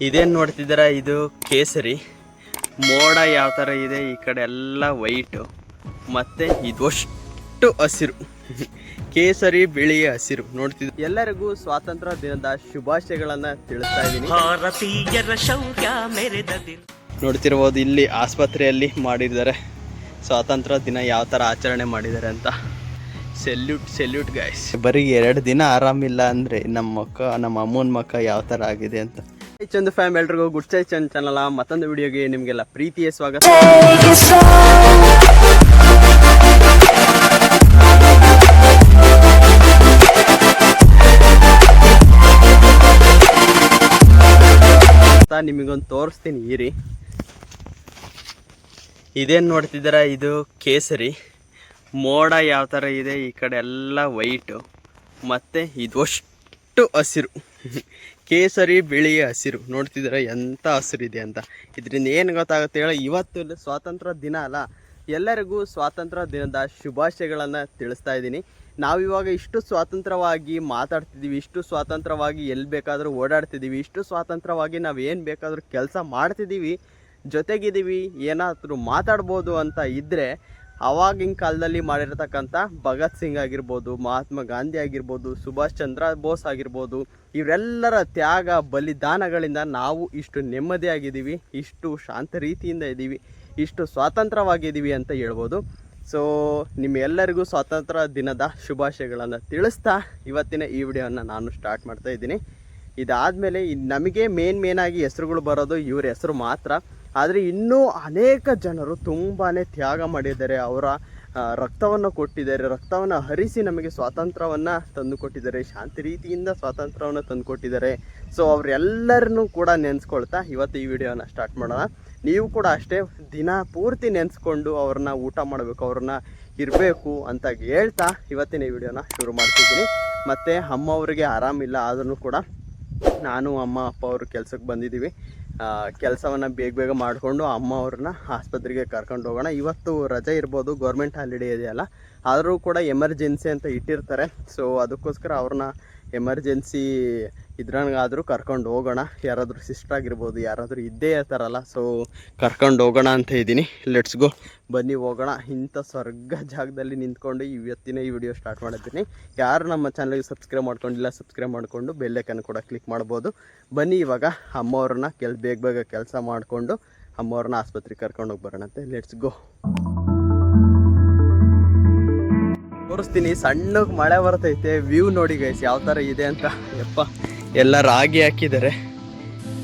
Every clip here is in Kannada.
ಇದೇನು ನೋಡ್ತಿದ್ದೀರಾ, ಇದು ಕೇಸರಿ. ಮೋಡ ಯಾವ ಥರ ಇದೆ, ಈ ಕಡೆ ಎಲ್ಲ ವೈಟು ಮತ್ತು ಇದಷ್ಟು ಹಸಿರು. ಕೇಸರಿ ಬಿಳಿ ಹಸಿರು ನೋಡ್ತಿದ್ರು. ಎಲ್ಲರಿಗೂ ಸ್ವಾತಂತ್ರ್ಯ ದಿನದ ಶುಭಾಶಯಗಳನ್ನು ತಿಳಿಸ್ತಾ ಇದ್ದೀನಿ. ನೋಡ್ತಿರ್ಬೋದು, ಇಲ್ಲಿ ಆಸ್ಪತ್ರೆಯಲ್ಲಿ ಮಾಡಿದ್ದಾರೆ ಸ್ವಾತಂತ್ರ್ಯ ದಿನ ಯಾವ ಥರ ಆಚರಣೆ ಮಾಡಿದ್ದಾರೆ ಅಂತ. Salute guys. ಬರೀ 2 ದಿನ ಆರಾಮಿಲ್ಲ ಅಂದರೆ ನಮ್ಮ ಅಮ್ಮನ ಮಕ್ಕ ಯಾವ ಥರ ಆಗಿದೆ ಅಂತ. ಚಂದು ಫ್ಯಾಮ್ ಎಲ್ರಿಗೂ ಗುಡ್ ಚೈ ಚಂದ್ ಚಾನಲ್ ಮತ್ತೊಂದು ವಿಡಿಯೋಗೆ ನಿಮಗೆಲ್ಲ ಪ್ರೀತಿಯ ಸ್ವಾಗತ. ನಿಮಗೊಂದು ತೋರಿಸ್ತೀನಿ ಇರಿ. ಇದೇನು ನೋಡ್ತಿದ್ದೀರಾ, ಇದು ಕೇಸರಿ. ಮೋಡ ಯಾವ ಥರ ಇದೆ, ಈ ಕಡೆ ಎಲ್ಲ ವೈಟು ಮತ್ತು ಇದಷ್ಟು ಹಸಿರು. ಕೇಸರಿ ಬಿಳಿ ಹಸಿರು ನೋಡ್ತಿದ್ದೀರಾ ಎಂಥ ಹಸಿರಿದೆ ಅಂತ. ಇದರಿಂದ ಏನು ಗೊತ್ತಾಗುತ್ತೆ ಹೇಳಿ, ಇವತ್ತು ಸ್ವಾತಂತ್ರ್ಯ ದಿನ ಅಲ್ಲ. ಎಲ್ಲರಿಗೂ ಸ್ವಾತಂತ್ರ್ಯ ದಿನದ ಶುಭಾಶಯಗಳನ್ನು ತಿಳಿಸ್ತಾ ಇದ್ದೀನಿ. ನಾವಿವಾಗ ಇಷ್ಟು ಸ್ವಾತಂತ್ರ್ಯವಾಗಿ ಮಾತಾಡ್ತಿದ್ದೀವಿ, ಇಷ್ಟು ಸ್ವಾತಂತ್ರ್ಯವಾಗಿ ಎಲ್ಲಿ ಬೇಕಾದರೂ ಓಡಾಡ್ತಿದ್ದೀವಿ, ಇಷ್ಟು ಸ್ವಾತಂತ್ರ್ಯವಾಗಿ ನಾವು ಏನು ಬೇಕಾದರೂ ಕೆಲಸ ಮಾಡ್ತಿದ್ದೀವಿ, ಜೊತೆಗಿದ್ದೀವಿ, ಏನಾದರೂ ಮಾತಾಡ್ಬೋದು ಅಂತ ಇದ್ದರೆ ಆವಾಗಿನ ಕಾಲದಲ್ಲಿ ಮಾಡಿರ್ತಕ್ಕಂಥ ಭಗತ್ ಸಿಂಗ್ ಆಗಿರ್ಬೋದು, ಮಹಾತ್ಮ ಗಾಂಧಿ ಆಗಿರ್ಬೋದು, ಸುಭಾಷ್ ಚಂದ್ರ ಬೋಸ್ ಆಗಿರ್ಬೋದು, ಇವರೆಲ್ಲರ ತ್ಯಾಗ ಬಲಿದಾನಗಳಿಂದ ನಾವು ಇಷ್ಟು ನೆಮ್ಮದಿಯಾಗಿದ್ದೀವಿ, ಇಷ್ಟು ಶಾಂತ ರೀತಿಯಿಂದ ಇದ್ದೀವಿ, ಇಷ್ಟು ಸ್ವಾತಂತ್ರ್ಯವಾಗಿದ್ದೀವಿ ಅಂತ ಹೇಳ್ಬೋದು. ಸೊ ನಿಮ್ಮೆಲ್ಲರಿಗೂ ಸ್ವಾತಂತ್ರ್ಯ ದಿನದ ಶುಭಾಶಯಗಳನ್ನು ತಿಳಿಸ್ತಾ ಇವತ್ತಿನ ಈ ವಿಡಿಯೋವನ್ನು ನಾನು ಸ್ಟಾರ್ಟ್ ಮಾಡ್ತಾ ಇದ್ದೀನಿ. ಇದಾದಮೇಲೆ ನಮಗೆ ಮೇನಾಗಿ ಹೆಸರುಗಳು ಬರೋದು ಇವ್ರ ಹೆಸರು ಮಾತ್ರ. ಆದರೆ ಇನ್ನೂ ಅನೇಕ ಜನರು ತುಂಬಾ ತ್ಯಾಗ ಮಾಡಿದ್ದಾರೆ, ಅವರ ರಕ್ತವನ್ನು ಕೊಟ್ಟಿದ್ದಾರೆ, ರಕ್ತವನ್ನು ಹರಿಸಿ ನಮಗೆ ಸ್ವಾತಂತ್ರ್ಯವನ್ನು ತಂದುಕೊಟ್ಟಿದ್ದಾರೆ, ಶಾಂತಿ ರೀತಿಯಿಂದ ಸ್ವಾತಂತ್ರ್ಯವನ್ನು ತಂದುಕೊಟ್ಟಿದ್ದಾರೆ. ಸೊ ಅವರೆಲ್ಲರನ್ನೂ ಕೂಡ ನೆನೆಸ್ಕೊಳ್ತಾ ಇವತ್ತು ಈ ವಿಡಿಯೋನ ಸ್ಟಾರ್ಟ್ ಮಾಡೋಣ. ನೀವು ಕೂಡ ಅಷ್ಟೇ ದಿನ ಪೂರ್ತಿ ನೆನೆಸ್ಕೊಂಡು ಅವ್ರನ್ನ ಊಟ ಮಾಡಬೇಕು, ಅವ್ರನ್ನ ಇರಬೇಕು ಅಂತ ಹೇಳ್ತಾ ಇವತ್ತಿನ ಈ ವಿಡಿಯೋನ ಶುರು ಮಾಡ್ತಿದ್ದೀನಿ. ಮತ್ತು ಅಮ್ಮ ಅವರಿಗೆ ಆರಾಮಿಲ್ಲ, ಆದ್ರೂ ಕೂಡ ನಾನು ಅಮ್ಮ ಅಪ್ಪ ಅವರು ಕೆಲಸಕ್ಕೆ ಬಂದಿದ್ದೀವಿ. ಕೆಲಸವನ್ನು ಬೇಗ ಮಾಡಿಕೊಂಡು ಅಮ್ಮ ಅವ್ರನ್ನ ಆಸ್ಪತ್ರೆಗೆ ಕರ್ಕೊಂಡು ಹೋಗೋಣ. ಇವತ್ತು ರಜೆ ಇರ್ಬೋದು, ಗೌರ್ಮೆಂಟ್ ಹಾಲಿಡೇ ಇದೆಯಲ್ಲ, ಆದರೂ ಕೂಡ ಎಮರ್ಜೆನ್ಸಿ ಅಂತ ಇಟ್ಟಿರ್ತಾರೆ. ಸೊ ಅದಕ್ಕೋಸ್ಕರ ಅವ್ರನ್ನ ಎಮರ್ಜೆನ್ಸಿ ಇದ್ರಂಗಾದರೂ ಕರ್ಕೊಂಡು ಹೋಗೋಣ. ಯಾರಾದರೂ ಸಿಸ್ಟರ್ ಆಗಿರ್ಬೋದು, ಯಾರಾದರೂ ಇದ್ದೇ ಇರ್ತಾರಲ್ಲ, ಸೊ ಕರ್ಕೊಂಡು ಹೋಗೋಣ ಅಂತ ಇದ್ದೀನಿ. ಲೆಟ್ಸ್ ಗೋ, ಬನ್ನಿ ಹೋಗೋಣ. ಇಂಥ ಸ್ವರ್ಗ ಜಾಗದಲ್ಲಿ ನಿಂತ್ಕೊಂಡು ಇವತ್ತಿನ ಈ ವಿಡಿಯೋ ಸ್ಟಾರ್ಟ್ ಮಾಡಿದ್ದೀನಿ. ಯಾರು ನಮ್ಮ ಚಾನಲ್ಗೆ ಸಬ್ಸ್ಕ್ರೈಬ್ ಮಾಡ್ಕೊಂಡಿಲ್ಲ, ಸಬ್ಸ್ಕ್ರೈಬ್ ಮಾಡಿಕೊಂಡು ಬೆಲ್ಲೈಕನ್ ಕೂಡ ಕ್ಲಿಕ್ ಮಾಡ್ಬೋದು. ಬನ್ನಿ ಇವಾಗ ಅಮ್ಮವ್ರನ್ನ ಬೇಗ ಕೆಲಸ ಮಾಡಿಕೊಂಡು ಅಮ್ಮವ್ರನ್ನ ಆಸ್ಪತ್ರೆಗೆ ಕರ್ಕೊಂಡು ಹೋಗಿ ಬರೋಣಂತೆ. Let's go. ತೋರಿಸ್ತೀನಿ. ಸಣ್ಣಗೆ ಮಳೆ ಬರ್ತೈತೆ, ವ್ಯೂ ನೋಡಿ ಗೈಸ್ ಯಾವ ಥರ ಇದೆ ಅಂತ. ಯಪ್ಪ, ಎಲ್ಲ ರಾಗಿ ಹಾಕಿದ್ದಾರೆ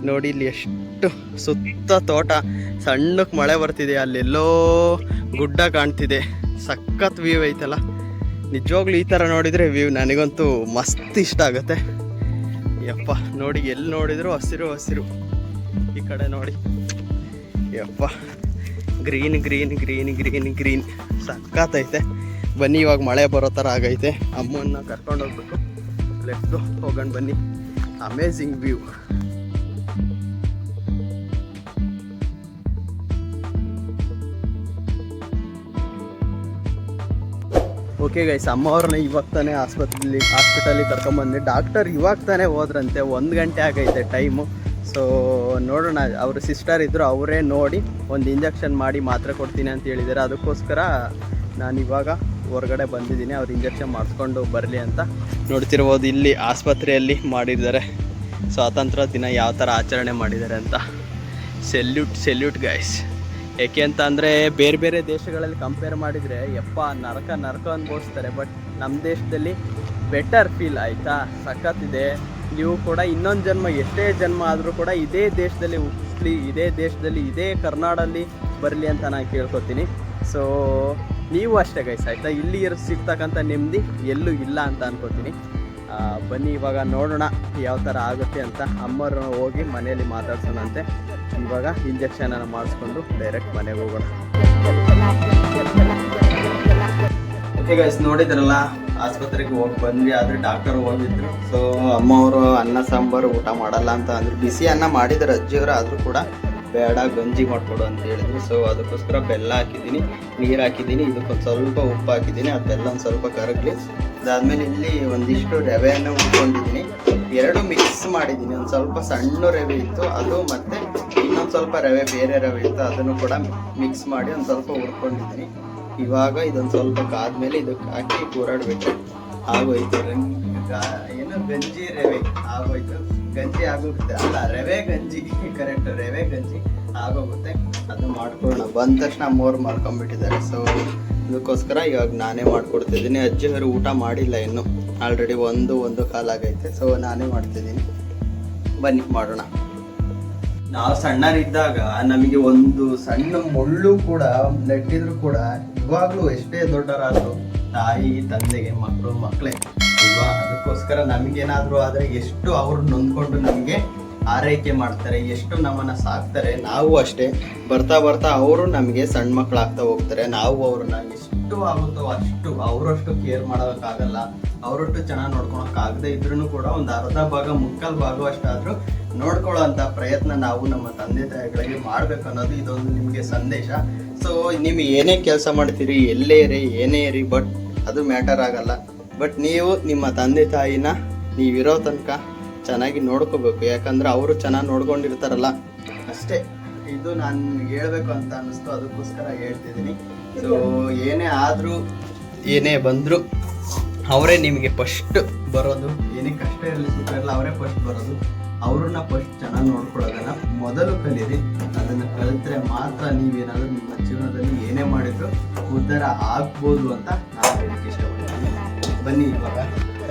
ನೋಡಿ. ಇಲ್ಲಿ ಎಷ್ಟು ಸುತ್ತ ತೋಟ, ಸಣ್ಣಕ್ಕೆ ಮಳೆ ಬರ್ತಿದೆ, ಅಲ್ಲೆಲ್ಲೋ ಗುಡ್ಡ ಕಾಣ್ತಿದೆ, ಸಖತ್ ವ್ಯೂ ಐತಲ್ಲ. ನಿಜವಾಗ್ಲೂ ಈ ಥರ ನೋಡಿದರೆ ವ್ಯೂ ನನಗಂತೂ ಮಸ್ತ್ ಇಷ್ಟ ಆಗುತ್ತೆ. ಯಪ್ಪ ನೋಡಿ, ಎಲ್ಲಿ ನೋಡಿದ್ರು ಹಸಿರು ಹಸಿರು. ಈ ಕಡೆ ನೋಡಿ, ಯಪ್ಪ green green green green green ಸಖತ್ತೈತೆ. ಬನ್ನಿ, ಇವಾಗ ಮಳೆ ಬರೋ ಥರ ಆಗೈತೆ. ಅಮ್ಮನ್ನ ಕರ್ಕೊಂಡು ಹೋಗ್ಬೇಕು. ಲೆಟ್ಸ್ ಗೋ, ಹೋಗೋಣ ಬನ್ನಿ. Amazing view. ಓಕೆ ಗೈಸ್, ಅಮ್ಮವ್ರನ್ನ ಇವಾಗ ತಾನೇ ಹಾಸ್ಪಿಟಲಿಗೆ ಕರ್ಕೊಂಬಂದೆ. ಡಾಕ್ಟರ್ ಇವಾಗ ತಾನೇ ಹೋದ್ರಂತೆ, 1 ಗಂಟೆ ಆಗೈತೆ ಟೈಮು. ಸೊ ನೋಡೋಣ, ಅವರು ಸಿಸ್ಟರ್ ಇದ್ದರು, ಅವರೇ ನೋಡಿ ಒಂದು ಇಂಜೆಕ್ಷನ್ ಮಾಡಿ ಮಾತ್ರೆ ಕೊಡ್ತೀನಿ ಅಂತ ಹೇಳಿದ್ದಾರೆ. ಅದಕ್ಕೋಸ್ಕರ ನಾನು ಇವಾಗ ಹೊರಗಡೆ ಬಂದಿದ್ದೀನಿ, ಅವ್ರು ಇಂಜೆಕ್ಷನ್ ಮಾಡಿಸ್ಕೊಂಡು ಬರಲಿ ಅಂತ. ನೋಡ್ತಿರ್ಬೋದು, ಇಲ್ಲಿ ಆಸ್ಪತ್ರೆಯಲ್ಲಿ ಮಾಡಿದ್ದಾರೆ ಸ್ವಾತಂತ್ರ್ಯ ದಿನ ಯಾವ ಥರ ಆಚರಣೆ ಮಾಡಿದ್ದಾರೆ ಅಂತ. Salute guys. ಏಕೆ ಅಂತ ಅಂದರೆ ಬೇರೆ ದೇಶಗಳಲ್ಲಿ ಕಂಪೇರ್ ಮಾಡಿದರೆ ಯಪ್ಪ ನರಕ ಅನುಭವಿಸ್ತಾರೆ. ಬಟ್ ನಮ್ಮ ದೇಶದಲ್ಲಿ ಬೆಟರ್ ಫೀಲ್ ಆಯಿತಾ, ಸಖತ್ತಿದೆ. ನೀವು ಕೂಡ ಇನ್ನೊಂದು ಜನ್ಮ, ಎಷ್ಟೇ ಜನ್ಮ ಆದರೂ ಕೂಡ ಇದೇ ದೇಶದಲ್ಲಿ ಹುಟ್ಟಿಸ್ಲಿ, ಇದೇ ದೇಶದಲ್ಲಿ, ಇದೇ ಕರ್ನಾಡಲ್ಲಿ ಬರಲಿ ಅಂತ ನಾನು ಕೇಳ್ಕೊತೀನಿ. ಸೊ ನೀವು ಅಷ್ಟೇ ಗೈಸ್, ಆಯಿತಾ. ಇಲ್ಲಿ ಸಿಗ್ತಕ್ಕಂಥ ನೆಮ್ಮದಿ ಎಲ್ಲೂ ಇಲ್ಲ ಅಂತ ಅನ್ಕೋತೀನಿ. ಬನ್ನಿ ಇವಾಗ ನೋಡೋಣ ಯಾವ ಥರ ಆಗುತ್ತೆ ಅಂತ. ಅಮ್ಮರನ್ನ ಹೋಗಿ ಮನೆಯಲ್ಲಿ ಮಾತಾಡ್ಸೋಣಂತೆ. ಇವಾಗ ಇಂಜೆಕ್ಷನನ್ನು ಮಾಡಿಸ್ಕೊಂಡು ಡೈರೆಕ್ಟ್ ಮನೆಗೆ ಹೋಗೋಣ. ಓಕೆ ಗೈಸ್, ನೋಡಿದ್ರಲ್ಲ, ಆಸ್ಪತ್ರೆಗೆ ಹೋಗಿ ಬಂದ್ವಿ. ಆದರೆ ಡಾಕ್ಟರ್ ಹೋಗಿದ್ರು. ಸೊ ಅಮ್ಮವರು ಅನ್ನ ಸಾಂಬಾರು ಊಟ ಮಾಡಲ್ಲ ಅಂತ ಅಂದರು. ಬಿಸಿ ಅನ್ನ ಮಾಡಿದ್ರು ಅಜ್ಜಿಯವರು, ಆದರೂ ಕೂಡ ಬೇಡ ಗಂಜಿ ಮಾಡಿಕೊಡು ಅಂತ ಹೇಳಿದ್ರು. ಸೊ ಅದಕ್ಕೋಸ್ಕರ ಬೆಲ್ಲ ಹಾಕಿದ್ದೀನಿ, ನೀರು ಹಾಕಿದ್ದೀನಿ, ಇದಕ್ಕೊಂದು ಸ್ವಲ್ಪ ಉಪ್ಪು ಹಾಕಿದ್ದೀನಿ. ಅದು ಬೆಲ್ಲ ಒಂದು ಸ್ವಲ್ಪ ಕರಗಲಿ. ಅದಾದಮೇಲೆ ಇಲ್ಲಿ ಒಂದಿಷ್ಟು ರವೆಯನ್ನು ಉಟ್ಕೊಂಡಿದ್ದೀನಿ. ಎರಡು ಮಿಕ್ಸ್ ಮಾಡಿದ್ದೀನಿ. ಒಂದು ಸ್ವಲ್ಪ ಸಣ್ಣ ರವೆ ಇತ್ತು ಅದು, ಮತ್ತು ಇನ್ನೊಂದು ಸ್ವಲ್ಪ ರವೆ ಬೇರೆ ರವೆ ಇತ್ತು ಅದನ್ನು ಕೂಡ ಮಿಕ್ಸ್ ಮಾಡಿ ಒಂದು ಸ್ವಲ್ಪ ಹುರ್ಕೊಂಡಿದ್ದೀನಿ. ಇವಾಗ ಇದೊಂದು ಸ್ವಲ್ಪ ಕಾದ್ಮೇಲೆ ಇದಕ್ಕೆ ಹಾಕಿ ಕೂರಾಡ್ಬೇಕು. ಆಗೋಯ್ತು ಏನು ಗಂಜಿ ರವೆ ಆಗೋಯ್ತು. ಗಂಜಿ ಆಗೋಗುತ್ತೆ, ಅಲ್ಲ ರವೆ ಗಂಜಿ, ಕರೆಕ್ಟ್ ರವೆ ಗಂಜಿ ಆಗೋಗುತ್ತೆ. ಅದು ಮಾಡ್ಕೊಳ್ಳೋಣ. ಬಂದ ತಕ್ಷಣ ಅಮ್ಮವ್ರು ಮಾಡ್ಕೊಂಡ್ಬಿಟ್ಟಿದ್ದಾರೆ. ಸೊ ಅದಕ್ಕೋಸ್ಕರ ಇವಾಗ ನಾನೇ ಮಾಡ್ಕೊಡ್ತಿದ್ದೀನಿ. ಅಜ್ಜಿಯವರು ಊಟ ಮಾಡಿಲ್ಲ ಇನ್ನು, ಆಲ್ರೆಡಿ ಒಂದು ಕಾಲಾಗೈತೆ. ಸೊ ನಾನೇ ಮಾಡ್ತಿದ್ದೀನಿ. ಬನ್ನಿ ಮಾಡೋಣ. ನಾವು ಸಣ್ಣರಿದ್ದಾಗ ನಮಗೆ ಒಂದು ಸಣ್ಣ ಮುಳ್ಳು ಕೂಡ ನೆಟ್ಟಿದ್ರು ಕೂಡ ಇವಾಗಲೂ ಎಷ್ಟೇ ದೊಡ್ಡರಾದ್ರು ತಾಯಿ ತಂದೆಗೆ ಮಕ್ಕಳೇ ಇಲ್ವಾ. ಅದಕ್ಕೋಸ್ಕರ ನಮಗೇನಾದರೂ ಆದರೆ ಎಷ್ಟು ಅವರು ನೊಂದ್ಕೊಂಡು ನಮಗೆ ಆರೈಕೆ ಮಾಡ್ತಾರೆ, ಎಷ್ಟು ನಮ್ಮನ್ನು ಸಾಕ್ತಾರೆ. ನಾವು ಅಷ್ಟೇ ಬರ್ತಾ ಬರ್ತಾ ಅವರು ನಮಗೆ ಸಣ್ಣ ಮಕ್ಕಳಾಗ್ತಾ ಹೋಗ್ತಾರೆ. ನಾವು ಅವ್ರನ್ನ ಎಷ್ಟು ಆಗುತ್ತೋ ಅಷ್ಟು ಅವರಷ್ಟು ಕೇರ್ ಮಾಡೋದಕ್ಕಾಗಲ್ಲ, ಅವರಷ್ಟು ಚೆನ್ನಾಗಿ ನೋಡ್ಕೊಳಕ್ಕಾಗದೇ ಇದ್ರೂ ಕೂಡ ಒಂದು ಅರ್ಧ ಭಾಗ ಮುಕ್ಕಾಲು ಭಾಗ ಅಷ್ಟಾದರೂ ನೋಡ್ಕೊಳ್ಳೋ ಅಂಥ ಪ್ರಯತ್ನ ನಾವು ನಮ್ಮ ತಂದೆ ತಾಯಿಗಳಿಗೆ ಮಾಡಬೇಕು ಅನ್ನೋದು ಇದೊಂದು ನಿಮಗೆ ಸಂದೇಶ. ಸೊ ನೀವು ಏನೇ ಕೆಲಸ ಮಾಡ್ತೀರಿ, ಎಲ್ಲೇ ಇರಿ ಏನೇ ಇರಿ, ಬಟ್ ಅದು ಮ್ಯಾಟರ್ ಆಗಲ್ಲ. ಬಟ್ ನೀವು ನಿಮ್ಮ ತಂದೆ ತಾಯಿನ ನೀವಿರೋ ತನಕ ಚೆನ್ನಾಗಿ ನೋಡ್ಕೋಬೇಕು. ಯಾಕಂದ್ರೆ ಅವರು ಚೆನ್ನಾಗಿ ನೋಡ್ಕೊಂಡಿರ್ತಾರಲ್ಲ ಅಷ್ಟೇ. ಇದು ನಾನು ಹೇಳ್ಬೇಕು ಅಂತ ಅನ್ನಿಸ್ತು, ಅದಕ್ಕೋಸ್ಕರ ಹೇಳ್ತಿದ್ದೀನಿ. ಸೊ ಏನೇ ಆದರೂ ಏನೇ ಬಂದರೂ ಅವರೇ ನಿಮಗೆ ಫಸ್ಟ್ ಬರೋದು. ಏನೇ ಕಷ್ಟ ಇರಲಿ ಸುಖ ಇರಲಿ ಅವರೇ ಫಸ್ಟ್ ಬರೋದು. ಅವ್ರನ್ನ ಫಸ್ಟ್ ಚೆನ್ನಾಗಿ ನೋಡ್ಕೊಳ್ಳೋದನ್ನ ಮೊದಲು ಕಲೀರಿ. ಅದನ್ನು ಕಲಿತ್ರೆ ಮಾತ್ರ ನೀವೇನಾದರೂ ನಿಮ್ಮ ಜೀವನದಲ್ಲಿ ಏನೇ ಮಾಡಿದ್ರು ಉದ್ಧಾರ ಆಗ್ಬೋದು ಅಂತ ನಾನು ಹೇಳಕ್ಕೆ ಇಷ್ಟಪಡ್ತೀನಿ. ಬನ್ನಿ ಇವಾಗ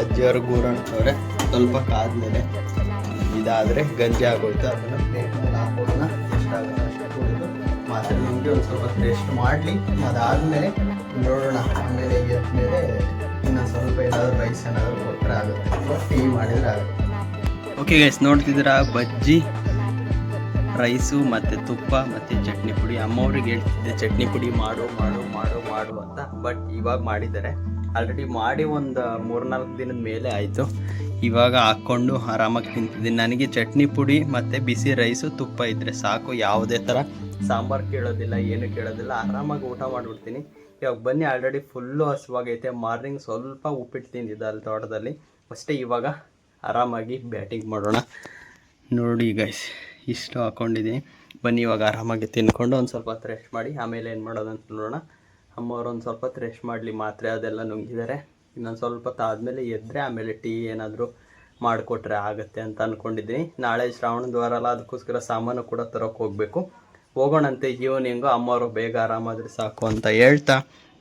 ಅಜ್ಜಿಯವರು ಗೂರಾಡ್ತವ್ರೆ. ಸ್ವಲ್ಪ ಕಾದ್ಮೇಲೆ ಇದಾದರೆ ಗಂಜಿ ಆಗೋಯ್ತು. ಅದನ್ನು ಪ್ಲೇಟ್ನಲ್ಲಿ ಹಾಕೋಣ. ಎಷ್ಟಾಗುತ್ತೆ ಅಷ್ಟು ಕುಡಿದು ಮಾತ್ರ ನಿಮಗೆ ಒಂದು ಸ್ವಲ್ಪ ರೆಸ್ಟ್ ಮಾಡಲಿ. ಅದಾದಮೇಲೆ ನೋಡೋಣ. ಆಮೇಲೆ ಎದ್ಮೇಲೆ ಇನ್ನೊಂದು ಸ್ವಲ್ಪ ಏನಾದರೂ ರೈಸ್ ಏನಾದರೂ ಕೊಟ್ಟರೆ ಆಗುತ್ತೆ, ಟೀ ಮಾಡಿದರೆ ಆಗುತ್ತೆ. ಓಕೆ ಗೈಸ್, ನೋಡ್ತಿದ್ದೀರಾ ಬಜ್ಜಿ, ರೈಸು ಮತ್ತು ತುಪ್ಪ ಮತ್ತು ಚಟ್ನಿ ಪುಡಿ. ಅಮ್ಮವ್ರಿಗೆ ಹೇಳ್ತಿದ್ದೆ ಚಟ್ನಿ ಪುಡಿ ಮಾಡು ಮಾಡು ಮಾಡು ಮಾಡು ಅಂತ. ಬಟ್ ಇವಾಗ ಮಾಡಿದ್ದಾರೆ. ಆಲ್ರೆಡಿ ಮಾಡಿ ಒಂದು 3-4 ದಿನದ ಮೇಲೆ ಆಯಿತು. ಇವಾಗ ಹಾಕ್ಕೊಂಡು ಆರಾಮಾಗಿ ತಿಂತಿದ್ದೀನಿ. ನನಗೆ ಚಟ್ನಿ ಪುಡಿ ಮತ್ತು ಬಿಸಿ ರೈಸು ತುಪ್ಪ ಇದ್ದರೆ ಸಾಕು. ಯಾವುದೇ ಥರ ಸಾಂಬಾರು ಕೇಳೋದಿಲ್ಲ, ಏನು ಕೇಳೋದಿಲ್ಲ. ಆರಾಮಾಗಿ ಊಟ ಮಾಡಿಬಿಡ್ತೀನಿ. ಇವಾಗ ಬನ್ನಿ, ಆಲ್ರೆಡಿ ಫುಲ್ಲು ಹಸುವಾಗೈತೆ. ಮಾರ್ನಿಂಗ್ ಸ್ವಲ್ಪ ಉಪ್ಪಿಟ್ಟು ತಿಂದಿದ್ದೆ ಅಲ್ಲಿ ತೋಟದಲ್ಲಿ ಅಷ್ಟೇ. ಇವಾಗ ಆರಾಮಾಗಿ ಬ್ಯಾಟಿಂಗ್ ಮಾಡೋಣ. ನೋಡಿ ಗೈಸ್, ಇಷ್ಟು ಹಾಕ್ಕೊಂಡಿದ್ದೀನಿ. ಬನ್ನಿ ಇವಾಗ ಆರಾಮಾಗಿ ತಿನ್ಕೊಂಡು ಒಂದು ಸ್ವಲ್ಪ ಹೊತ್ತು ರೆಸ್ಟ್ ಮಾಡಿ ಆಮೇಲೆ ಏನು ಮಾಡೋದಂತ ನೋಡೋಣ. ಅಮ್ಮವ್ರು ಒಂದು ಸ್ವಲ್ಪ ಹೊತ್ತು ರೆಸ್ಟ್ ಮಾಡಲಿ, ಮಾತ್ರೆ ಅದೆಲ್ಲ ನುಂಗಿದ್ದಾರೆ. ಇನ್ನೊಂದು ಸ್ವಲ್ಪ ಹೊತ್ತು ಆದಮೇಲೆ ಎದ್ದರೆ ಆಮೇಲೆ ಟೀ ಏನಾದರೂ ಮಾಡಿಕೊಟ್ರೆ ಆಗುತ್ತೆ ಅಂತ ಅಂದ್ಕೊಂಡಿದ್ದೀನಿ. ನಾಳೆ ಶ್ರಾವಣದ ವಾರ ಅಲ್ಲ, ಅದಕ್ಕೋಸ್ಕರ ಸಾಮಾನು ಕೂಡ ತರೋಕೆ ಹೋಗಬೇಕು. ಹೋಗೋಣಂತೆ ಈವ್ನಿಂಗು. ಅಮ್ಮವರು ಬೇಗ ಆರಾಮಾದರೆ ಸಾಕು ಅಂತ ಹೇಳ್ತಾ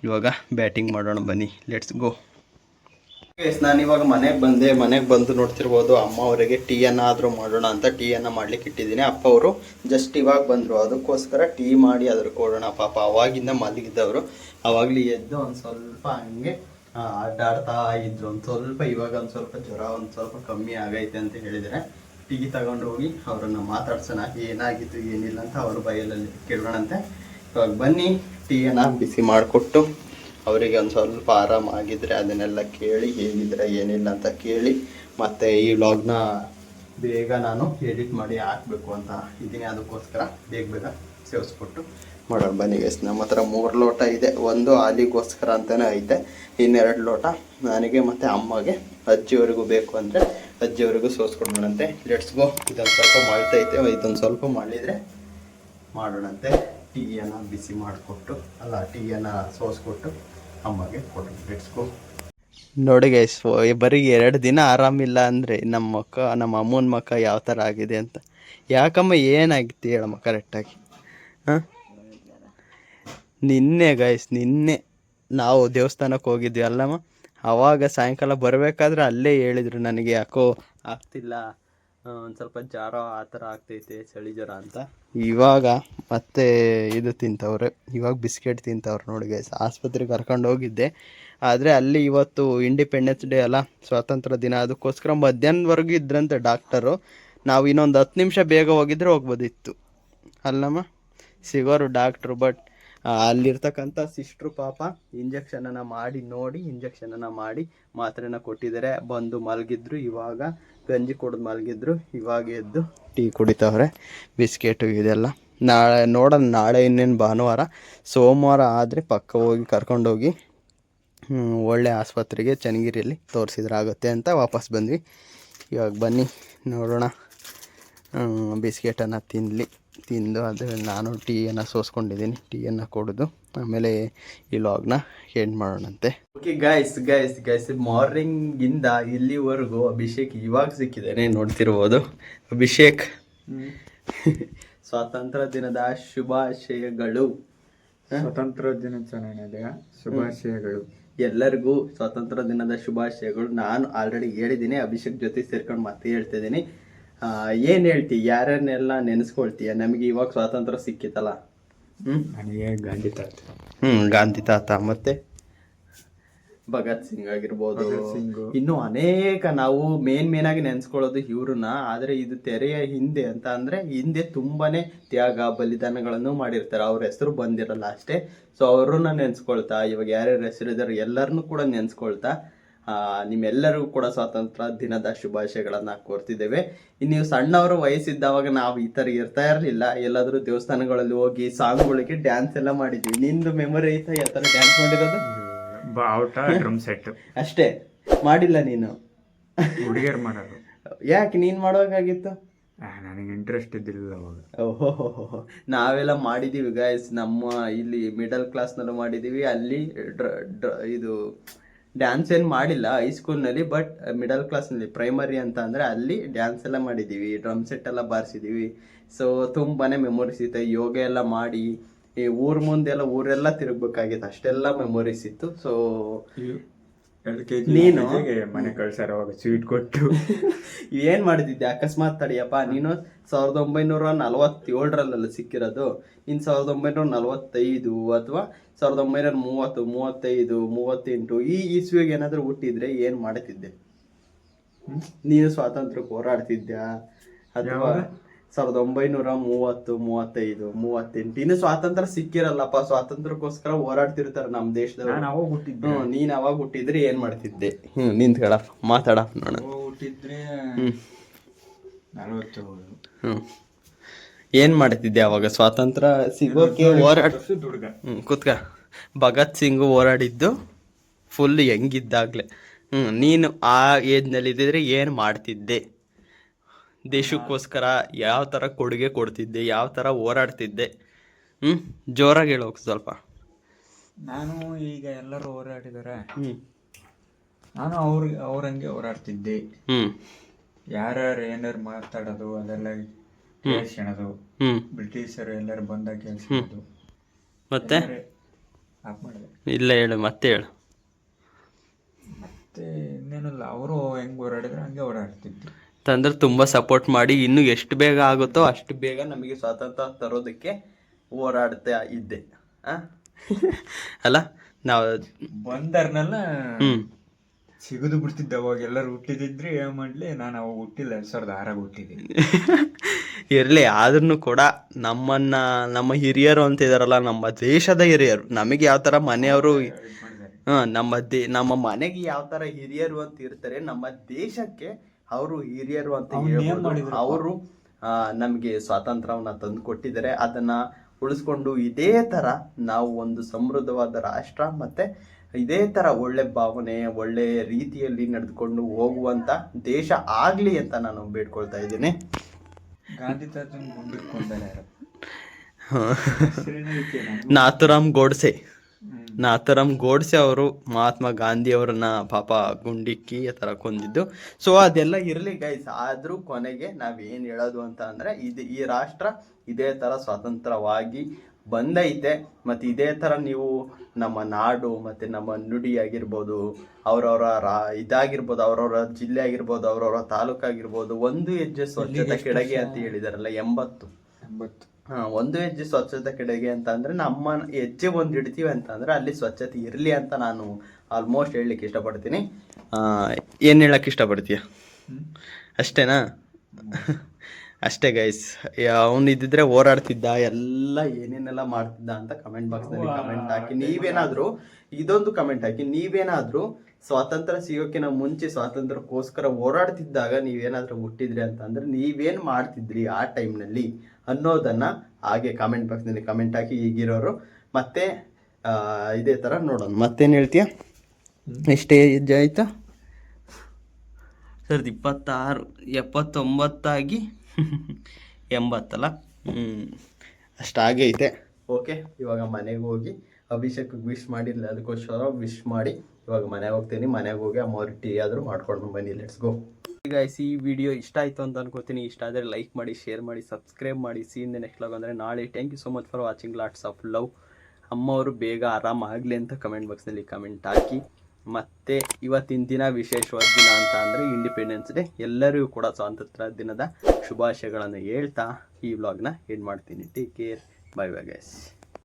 ಇವಾಗ ಬ್ಯಾಟಿಂಗ್ ಮಾಡೋಣ. ಬನ್ನಿ, ಲೆಟ್ಸ್ ಗೋ. ನಾನು ಇವಾಗ ಮನೆಗೆ ಬಂದು ನೋಡ್ತಿರ್ಬೋದು, ಅಮ್ಮ ಅವರಿಗೆ ಟೀಯನ್ನು ಆದರೂ ಮಾಡೋಣ ಅಂತ ಟೀಯನ್ನು ಮಾಡ್ಲಿಕ್ಕೆ ಇಟ್ಟಿದ್ದೀನಿ. ಅಪ್ಪ ಅವರು ಜಸ್ಟ್ ಇವಾಗ ಬಂದರು, ಅದಕ್ಕೋಸ್ಕರ ಟೀ ಮಾಡಿ ಅದ್ರ ಕೊಡೋಣ. ಪಾಪ ಅವಾಗಿಂದ ಮಲಗಿದ್ದವರು, ಅವಾಗಲೇ ಎದ್ದು ಒಂದು ಸ್ವಲ್ಪ ಹಂಗೆ ಅಡ್ಡಾಡ್ತಾ ಇದ್ರು. ಒಂದು ಸ್ವಲ್ಪ ಇವಾಗ ಒಂದು ಸ್ವಲ್ಪ ಜ್ವರ ಒಂದು ಸ್ವಲ್ಪ ಕಮ್ಮಿ ಆಗೈತೆ ಅಂತ ಹೇಳಿದರೆ ಟೀ ತಗೊಂಡು ಹೋಗಿ ಅವರನ್ನು ಮಾತಾಡ್ಸೋಣ. ಏನಾಗಿತ್ತು ಏನಿಲ್ಲ ಅಂತ ಅವ್ರ ಬೈಯಲ್ಲಿ ಕೇಳೋಣಂತೆ. ಇವಾಗ ಬನ್ನಿ, ಟೀಯನ್ನು ಬಿಸಿ ಮಾಡಿಕೊಟ್ಟು ಅವರಿಗೆ ಒಂದು ಸ್ವಲ್ಪ ಆರಾಮಾಗಿದ್ದರೆ ಅದನ್ನೆಲ್ಲ ಕೇಳಿ ಹೇಗಿದ್ರೆ ಏನಿಲ್ಲ ಅಂತ ಕೇಳಿ ಮತ್ತು ಈ ವ್ಲಾಗ್ನ ಬೇಗ ನಾನು ಎಡಿಟ್ ಮಾಡಿ ಹಾಕಬೇಕು ಅಂತ ಇದ್ದೀನಿ. ಅದಕ್ಕೋಸ್ಕರ ಬೇಗ ಸೇವಿಸ್ಕೊಟ್ಟು ಮಾಡೋಣ. ಬನ್ನಿ ಗೈಸ್, ನಮ್ಮ ಹತ್ರ 3 ಲೋಟ ಇದೆ. ಒಂದು ಹಾಲಿಗೋಸ್ಕರ ಅಂತಲೇ ಐತೆ, ಇನ್ನೆರಡು ಲೋಟ ನನಗೆ ಮತ್ತು ಅಮ್ಮಗೆ, ಅಜ್ಜಿಯವರಿಗೂ ಬೇಕು ಅಂದರೆ ಅಜ್ಜಿಯವರಿಗೂ ಸೋಸ್ಕೊಡೋಣಂತೆ. Let's go. ಇದೊಂದು ಸ್ವಲ್ಪ ಮಾಡ್ತೈತೆ, ಇದೊಂದು ಸ್ವಲ್ಪ ಮಾಡಿದರೆ ಮಾಡೋಣಂತೆ. ಟೀಯನ್ನು ಬಿಸಿ ಮಾಡಿಕೊಟ್ಟು ಟೀಯನ್ನು ಸೋಸ್ಕೊಟ್ಟು ಅಮ್ಮಗೆ ಕೊಟ್ಟು ಲೆಟ್ಸ್ ಗೋ. ನೋಡಿ ಗೈಸ್, ಬರೀ 2 ದಿನ ಆರಾಮಿಲ್ಲ ಅಂದರೆ ನಮ್ಮ ಅಮ್ಮನ ಮಕ್ಕ ಯಾವ ಥರ ಆಗಿದೆ ಅಂತ. ಯಾಕಮ್ಮ ಏನಾಗಿತ್ತು ಹೇಳಮ್ಮ ಕರೆಕ್ಟಾಗಿ? ಹಾಂ, ನಿನ್ನೆ ಗೈಸ್, ನಿನ್ನೆ ನಾವು ದೇವಸ್ಥಾನಕ್ಕೆ ಹೋಗಿದ್ವಿ ಅಲ್ಲಮ್ಮ. ಆವಾಗ ಸಾಯಂಕಾಲ ಬರಬೇಕಾದ್ರೆ ಅಲ್ಲೇ ಹೇಳಿದರು ನನಗೆ ಯಾಕೋ ಆಗ್ತಿಲ್ಲ, ಒಂದು ಸ್ವಲ್ಪ ಜ್ವರ ಆ ಥರ ಆಗ್ತೈತೆ, ಚಳಿ ಜ್ವರ ಅಂತ. ಇವಾಗ ಮತ್ತೆ ಇದು ತಿಂತವ್ರೆ, ಇವಾಗ ಬಿಸ್ಕೆಟ್ ತಿಂತವ್ರೆ. ನೋಡಿ ಗೈಸ್, ಆಸ್ಪತ್ರೆಗೆ ಕರ್ಕೊಂಡು ಹೋಗಿದ್ದೆ. ಆದರೆ ಅಲ್ಲಿ ಇವತ್ತು ಇಂಡಿಪೆಂಡೆನ್ಸ್ ಡೇ ಅಲ್ಲ, ಸ್ವಾತಂತ್ರ್ಯ ದಿನ. ಅದಕ್ಕೋಸ್ಕರ ಮಧ್ಯಾಹ್ನದವರೆಗೂ ಇದ್ರಂತೆ ಡಾಕ್ಟರು. ನಾವು ಇನ್ನೊಂದು 10 ನಿಮಿಷ ಬೇಗ ಹೋಗಿದ್ರೆ ಹೋಗ್ಬೋದಿತ್ತು ಅಲ್ಲಮ್ಮ, ಸಿಗೋರು ಡಾಕ್ಟ್ರು. ಬಟ್ ಅಲ್ಲಿರ್ತಕ್ಕಂಥ ಸಿಸ್ಟ್ರು ಪಾಪ ಇಂಜೆಕ್ಷನನ್ನು ಮಾಡಿ ಮಾತ್ರೆನ ಕೊಟ್ಟಿದ್ದಾರೆ. ಬಂದು ಮಲಗಿದ್ರು, ಇವಾಗ ಗಂಜಿ ಕುಡಿದು ಮಲಗಿದ್ರು. ಇವಾಗ ಎದ್ದು ಟೀ ಕುಡಿತವ್ರೆ, ಬಿಸ್ಕೆಟು ಇದೆಲ್ಲ. ನಾಳೆ ಇನ್ನೇನು ಭಾನುವಾರ, ಸೋಮವಾರ ಆದರೆ ಪಕ್ಕ ಹೋಗಿ ಕರ್ಕೊಂಡೋಗಿ ಒಳ್ಳೆ ಆಸ್ಪತ್ರೆಗೆ ಚನ್ನಗಿರಿಯಲ್ಲಿ ತೋರಿಸಿದ್ರಾಗುತ್ತೆ ಅಂತ ವಾಪಸ್ ಬಂದ್ವಿ. ಇವಾಗ ಬನ್ನಿ ನೋಡೋಣ. ಬಿಸ್ಕೆಟನ್ನು ತಿಂದು ಅದು ನಾನು ಟೀಯನ್ನು ಸೋಸ್ಕೊಂಡಿದ್ದೀನಿ, ಟೀಯನ್ನು ಕುಡಿದು ಆಮೇಲೆ ಈ ಲಾಗ್ನ ಎಂಡ್ ಮಾಡೋಣಂತೆ. ಓಕೆ ಗಾಯ್ಸ್ ಮಾರ್ನಿಂಗಿಂದ ಇಲ್ಲಿವರೆಗೂ ಅಭಿಷೇಕ್ ಇವಾಗ ಸಿಕ್ಕಿದ್ದಾನೆ, ನೋಡ್ತಿರ್ಬೋದು. ಅಭಿಷೇಕ್ ಸ್ವಾತಂತ್ರ್ಯ ದಿನದ ಶುಭಾಶಯಗಳು. ಸ್ವಾತಂತ್ರ್ಯ ದಿನಾಚರಣೆಯ ಶುಭಾಶಯಗಳು ಎಲ್ಲರಿಗೂ. ಸ್ವಾತಂತ್ರ್ಯ ದಿನದ ಶುಭಾಶಯಗಳು. ನಾನು ಆಲ್ರೆಡಿ ಹೇಳಿದ್ದೀನಿ, ಅಭಿಷೇಕ್ ಜೊತೆ ಸೇರ್ಕೊಂಡು ಮತ್ತೆ ಹೇಳ್ತಿದ್ದೀನಿ. ಏನು ಹೇಳ್ತಿ, ಯಾರನ್ನೆಲ್ಲ ನೆನೆಸ್ಕೊಳ್ತೀಯ? ನಮಗೆ ಇವಾಗ ಸ್ವಾತಂತ್ರ್ಯ ಸಿಕ್ಕಿತ್ತಲ್ಲ. ನನಗೆ ಗಾಂಧಿ ತಾತ. ಗಾಂಧಿ ತಾತ, ಮತ್ತೆ ಭಗತ್ ಸಿಂಗ್ ಆಗಿರ್ಬೋದು, ಇನ್ನು ಅನೇಕ. ನಾವು ಮೇನ್ ಆಗಿ ನೆನ್ಸ್ಕೊಳ್ಳೋದು ಇವ್ರನ್ನ. ಆದರೆ ಇದು ತೆರೆಯ ಹಿಂದೆ ಅಂತ ಅಂದ್ರೆ ಹಿಂದೆ ತುಂಬಾನೇ ತ್ಯಾಗ ಬಲಿದಾನಗಳನ್ನು ಮಾಡಿರ್ತಾರೆ, ಅವ್ರ ಹೆಸರು ಬಂದಿರಲ್ಲ ಅಷ್ಟೇ. ಸೊ ಅವ್ರನ್ನ ನೆನ್ಸ್ಕೊಳ್ತಾ, ಇವಾಗ ಯಾರ್ಯಾರ ಹೆಸರಿದ್ದಾರೆ ಎಲ್ಲರನ್ನೂ ಕೂಡ ನೆನ್ಸ್ಕೊಳ್ತಾ ನಿಮ್ಮೆಲ್ಲರಿಗೂ ಕೂಡ ಸ್ವಾತಂತ್ರ್ಯ ದಿನದ ಶುಭಾಶಯಗಳನ್ನ ಕೋರ್ತಿದ್ದೇವೆ. ಇನ್ನು ನೀವು ಸಣ್ಣವರು ವಯಸ್ಸಿದ್ದಾವಾಗ ನಾವು ಈ ತರ ಇರ್ತಾ ಇರಲಿಲ್ಲ. ಎಲ್ಲಾದ್ರೂ ದೇವಸ್ಥಾನಗಳಲ್ಲಿ ಹೋಗಿ ಸಾಂಗ್ಗಳಿಗೆ ಡ್ಯಾನ್ಸ್ ಎಲ್ಲ ಮಾಡಿದ್ವಿ. ನಿಂದು ಮೆಮೊರಿ ಐತಾ ಯಾವ ತರ ಡ್ಯಾನ್ಸ್ ಮಾಡಿರೋದು? ಬಾವುಟ, ಡ್ರಮ್ ಸೆಟ್ ಅಷ್ಟೇ ಮಾಡಿಲ್ಲ ನೀನು? ಹುಡುಗಿಯರು ಮಾಡೋದು. ಯಾಕೆ ನೀನ್ ಮಾಡೋಕಾಗಿತ್ತು? ನನಗೆ ಇಂಟ್ರೆಸ್ಟ್ ಇದ್ದಿಲ್ಲ ಅವಾಗ. ಓಹೋ, ನಾವೆಲ್ಲ ಮಾಡಿದೀವಿ ಗಾಯ್ಸ್. ನಮ್ಮ ಇಲ್ಲಿ ಮಿಡಲ್ ಕ್ಲಾಸ್ನಲ್ಲೂ ಮಾಡಿದೀವಿ. ಅಲ್ಲಿ ಇದು ಡ್ಯಾನ್ಸ್ ಏನು ಮಾಡಿಲ್ಲ ಹೈಸ್ಕೂಲ್ನಲ್ಲಿ, ಬಟ್ ಮಿಡಲ್ ಕ್ಲಾಸ್ನಲ್ಲಿ ಪ್ರೈಮರಿ ಅಂತ ಅಂದರೆ ಅಲ್ಲಿ ಡ್ಯಾನ್ಸ್ ಎಲ್ಲ ಮಾಡಿದ್ದೀವಿ, ಡ್ರಮ್ ಸೆಟ್ ಎಲ್ಲ ಬಾರಿಸಿದ್ದೀವಿ. ಸೊ ತುಂಬಾ ಮೆಮೊರೀಸ್ ಇತ್ತು. ಯೋಗ ಎಲ್ಲ ಮಾಡಿ ಈ ಮುಂದೆಲ್ಲ ಊರೆಲ್ಲ ತಿರುಗಬೇಕಾಗಿತ್ತು, ಅಷ್ಟೆಲ್ಲ ಮೆಮೊರೀಸ್ ಇತ್ತು. ಸೊ ನೀನು ಮನೆ ಕಳ್ಸಾರ ಅವಾಗ ಸ್ವೀಟ್ ಕೊಟ್ಟು ಏನ್ ಮಾಡಿದ್ದೆ? ಅಕಸ್ಮಾತ್ ತಡಿಯಪ್ಪ, ನೀನು 1947 ಸಿಕ್ಕಿರೋದು. ಇನ್ನು 1945 ಅಥವಾ 1930, 35, 38 ಈ ಇಸ್ವಿಗೆ ಏನಾದ್ರು ಹುಟ್ಟಿದ್ರೆ ಏನ್ ಮಾಡ್ತಿದ್ದೆ ನೀನು? ಸ್ವಾತಂತ್ರ್ಯಕ್ಕೆ ಹೋರಾಡ್ತಿದ್ಯಾ? ಅಥವಾ 1930, 35, 38 ಇನ್ನು ಸ್ವಾತಂತ್ರ್ಯ ಸಿಕ್ಕಿರಲ್ಲಪ್ಪ, ಸ್ವಾತಂತ್ರ್ಯಕ್ಕೋಸ್ಕರ ಹೋರಾಡ್ತಿರ್ತಾರೆ ನಮ್ಮ ದೇಶದವರು. ನೀನ್ ಅವಾಗ ಹುಟ್ಟಿದ್ರೆ ಏನ್ ಮಾಡ್ತಿದ್ದೆ? ನಿಂತ್ಕಡ ಮಾತಾಡ ನೋಡ. ಹುಟ್ಟಿದ್ರೆ 40. ಏನ್ ಮಾಡ್ತಿದ್ದೆ ಅವಾಗ? ಸ್ವಾತಂತ್ರ್ಯ ಸಿಗೋಕೆ ಹೋರಾಡ ಕೂತ್ಕ. ಭಗತ್ ಸಿಂಗ್ ಹೋರಾಡಿದ್ದು ಫುಲ್ ಹೆಂಗಿದ್ದಾಗ್ಲೆ. ನೀನು ಆ ಏಜ್ನಲ್ಲಿ ಇದ್ದಿದ್ರೆ ಏನ್ ಮಾಡ್ತಿದ್ದೆ? ದೇಶಕ್ಕೋಸ್ಕರ ಯಾವ ಥರ ಕೊಡುಗೆ ಕೊಡ್ತಿದ್ದೆ, ಯಾವ ಥರ ಹೋರಾಡ್ತಿದ್ದೆ? ಜೋರಾಗಿ ಹೇಳೋಕೆ ಸ್ವಲ್ಪ. ನಾನು ಈಗ ಎಲ್ಲರೂ ಹೋರಾಡಿದಾರೆ, ನಾನು ಅವ್ರಂಗೆ ಹೋರಾಡ್ತಿದ್ದೆ. ಯಾರ್ಯಾರು ಏನಾರು ಮಾತಾಡೋದು ಅದೆಲ್ಲ ಕೇಳಿಸ್ಕೊಳೋದು, ಬ್ರಿಟಿಷರು ಎಲ್ಲರೂ ಬಂದಾಗ ಕೇಳಿಸ್ಕೊಳೋದು. ಮತ್ತೆ ಇಲ್ಲ ಹೇಳು, ಮತ್ತೆ ಹೇಳು. ಮತ್ತೆ ಇನ್ನೇನಲ್ಲ, ಅವರು ಹೆಂಗೆ ಹೋರಾಡಿದ್ರೆ ಹಂಗೆ ಹೋರಾಡ್ತಿದ್ದೆ. ತಂದ್ರೆ ತುಂಬ ಸಪೋರ್ಟ್ ಮಾಡಿ ಇನ್ನೂ ಎಷ್ಟು ಬೇಗ ಆಗುತ್ತೋ ಅಷ್ಟು ಬೇಗ ನಮಗೆ ಸ್ವಾತಂತ್ರ್ಯ ತರೋದಕ್ಕೆ ಹೋರಾಡ್ತಾ ಇದ್ದೆ ಅಲ್ಲ? ನಾವು ಬಂದರ್ನೆಲ್ಲ ಸಿಗುದು ಬಿಡ್ತಿದ್ದೆ ಅವಾಗ. ಎಲ್ಲರೂ ಹುಟ್ಟಿದಿದ್ರೆ ಏನ್ ಮಾಡ್ಲಿ, ನಾನು ಅವಾಗ ಹುಟ್ಟಿಲ್ಲ, 2006 ಹುಟ್ಟಿದ್ದೀನಿ. ಇರಲಿ, ಆದ್ರೂ ಕೂಡ ನಮ್ಮ ಹಿರಿಯರು ಅಂತ ಇದಾರಲ್ಲ, ನಮ್ಮ ದೇಶದ ಹಿರಿಯರು, ನಮಗೆ ಯಾವ ಥರ ಮನೆಯವರು ನಮ್ಮ ಮನೆಗೆ ಯಾವ ಥರ ಹಿರಿಯರು ಅಂತ ಇರ್ತಾರೆ, ನಮ್ಮ ದೇಶಕ್ಕೆ ಅವರು ಹಿರಿಯರು ಅಂತ ಹೇಳ್ಬೋದು. ಅವರು ನಮಗೆ ಸ್ವಾತಂತ್ರ್ಯವನ್ನ ತಂದು ಕೊಟ್ಟಿದ್ದಾರೆ. ಅದನ್ನ ಉಳಿಸ್ಕೊಂಡು ಇದೇ ತರ ನಾವು ಒಂದು ಸಮೃದ್ಧವಾದ ರಾಷ್ಟ್ರ ಮತ್ತೆ ಇದೇ ತರ ಒಳ್ಳೆ ಭಾವನೆ, ಒಳ್ಳೆ ರೀತಿಯಲ್ಲಿ ನಡೆದುಕೊಂಡು ಹೋಗುವಂತ ದೇಶ ಆಗ್ಲಿ ಅಂತ ನಾನು ಬೇಡ್ಕೊಳ್ತಾ ಇದ್ದೀನಿ. ಗಾಂಧಿ ತಾತನ ನಾಥುರಾಮ್ ಗೋಡ್ಸೆ ಅವರು ಮಹಾತ್ಮ ಗಾಂಧಿ ಅವರನ್ನ ಪಾಪ ಗುಂಡಿಕ್ಕಿ ಆ ಥರ ಕೊಂದಿದ್ದು. ಸೊ ಅದೆಲ್ಲ ಇರಲಿ ಗೈಸ್. ಆದರೂ ಕೊನೆಗೆ ನಾವೇನು ಹೇಳೋದು ಅಂತ ಅಂದರೆ, ಈ ರಾಷ್ಟ್ರ ಇದೇ ಥರ ಸ್ವತಂತ್ರವಾಗಿ ಬಂದೈತೆ. ಮತ್ತು ಇದೇ ಥರ ನೀವು ನಮ್ಮ ನಾಡು ಮತ್ತು ನಮ್ಮ ನುಡಿ ಆಗಿರ್ಬೋದು, ಇದಾಗಿರ್ಬೋದು, ಅವ್ರವ್ರ ಜಿಲ್ಲೆ ಆಗಿರ್ಬೋದು, ಅವ್ರವ್ರ ತಾಲೂಕು ಆಗಿರ್ಬೋದು, ಒಂದು ಹೆಜ್ಜೆ ಸ್ವಚ್ಛತೆ ಕೆಳಗೆ ಅಂತ ಹೇಳಿದಾರಲ್ಲ, 80 ಒಂದು ಹೆಜ್ಜೆ ಸ್ವಚ್ಛತೆ ಕಡೆಗೆ ಅಂತ ಅಂದ್ರೆ ನಮ್ಮ ಹೆಜ್ಜೆ ಒಂದು ಇಡ್ತೀವಿ ಅಂತ ಅಂದ್ರೆ ಅಲ್ಲಿ ಸ್ವಚ್ಛತೆ ಇರಲಿ ಅಂತ ನಾನು ಆಲ್ಮೋಸ್ಟ್ ಹೇಳಲಿಕ್ಕೆ ಇಷ್ಟಪಡ್ತೀನಿ. ಏನು ಹೇಳಕ್ಕೆ ಇಷ್ಟಪಡ್ತೀಯ? ಅಷ್ಟೇನಾ? ಅಷ್ಟೇ ಗೈಸ್, ಅವನು ಇದ್ದಿದ್ರೆ ಹೋರಾಡ್ತಿದ್ದ, ಎಲ್ಲ ಏನೇನೆಲ್ಲ ಮಾಡ್ತಿದ್ದ ಅಂತ ಕಮೆಂಟ್ ಬಾಕ್ಸ್ನಲ್ಲಿ ಕಮೆಂಟ್ ಹಾಕಿ. ನೀವೇನಾದರೂ ಇದೊಂದು ಕಮೆಂಟ್ ಹಾಕಿ, ನೀವೇನಾದರೂ ಸ್ವಾತಂತ್ರ್ಯ ಸಿಗೋಕ್ಕಿಂತ ಮುಂಚೆ ಸ್ವಾತಂತ್ರ್ಯಕ್ಕೋಸ್ಕರ ಹೋರಾಡ್ತಿದ್ದಾಗ ನೀವೇನಾದರೂ ಹುಟ್ಟಿದ್ರಿ ಅಂತ ಅಂದ್ರೆ ನೀವೇನು ಮಾಡ್ತಿದ್ರಿ ಆ ಟೈಮ್ನಲ್ಲಿ ಅನ್ನೋದನ್ನು ಹಾಗೆ ಕಾಮೆಂಟ್ ಬಾಕ್ಸ್ನಲ್ಲಿ ಕಮೆಂಟ್ ಹಾಕಿ ಈಗಿರೋರು. ಮತ್ತೆ ಇದೇ ಥರ ನೋಡೋಣ. ಮತ್ತೇನು ಹೇಳ್ತೀಯ? ಎಷ್ಟೇ ಏಜ್ ಆಯಿತಾ? 26, 79 80 ಅಷ್ಟಾಗೈತೆ. ಓಕೆ, ಇವಾಗ ಮನೆಗೆ ಹೋಗಿ ಅಭಿಷೇಕ್ ವಿಶ್ ಮಾಡಿಲ್ಲ, ಅದಕ್ಕೋಸ್ಕರ ವಿಶ್ ಮಾಡಿ ಇವಾಗ ಮನೆಗೆ ಹೋಗ್ತೀನಿ. ಮನೆಗೆ ಹೋಗಿ ಅಮ್ಮವ್ರಿಗೆ ಟೀ ಆದರೂ ಮಾಡ್ಕೊಂಡು ಬನ್ನಿ. Let's go guys. ಈ ವಿಡಿಯೋ ಇಷ್ಟ ಆಯಿತು ಅಂತ ಅನ್ಕೋತೀನಿ. ಇಷ್ಟ ಆದರೆ ಲೈಕ್ ಮಾಡಿ, ಶೇರ್ ಮಾಡಿ, ಸಬ್ಸ್ಕ್ರೈಬ್ ಮಾಡಿ. ಸೀನ್ ನೆಕ್ಸ್ಟ್ ಲಾಗ್ ಅಂದರೆ ನಾಳೆ. Thank you so much for watching. Lots of love. ಅಮ್ಮವರು ಬೇಗ ಆರಾಮಾಗಲಿ ಅಂತ ಕಮೆಂಟ್ ಬಾಕ್ಸ್ನಲ್ಲಿ ಕಮೆಂಟ್ ಹಾಕಿ. ಮತ್ತು ಇವತ್ತಿನ ದಿನ ವಿಶೇಷವಾದ ದಿನ ಅಂತ ಅಂದರೆ ಇಂಡಿಪೆಂಡೆನ್ಸ್ ಡೇ. ಎಲ್ಲರಿಗೂ ಕೂಡ ಸ್ವಾತಂತ್ರ್ಯ ದಿನದ ಶುಭಾಶಯಗಳನ್ನು ಹೇಳ್ತಾ ಈ ವ್ಲಾಗ್ನ ಎಂಡ್ ಮಾಡ್ತೀನಿ. Take care, bye bye guys.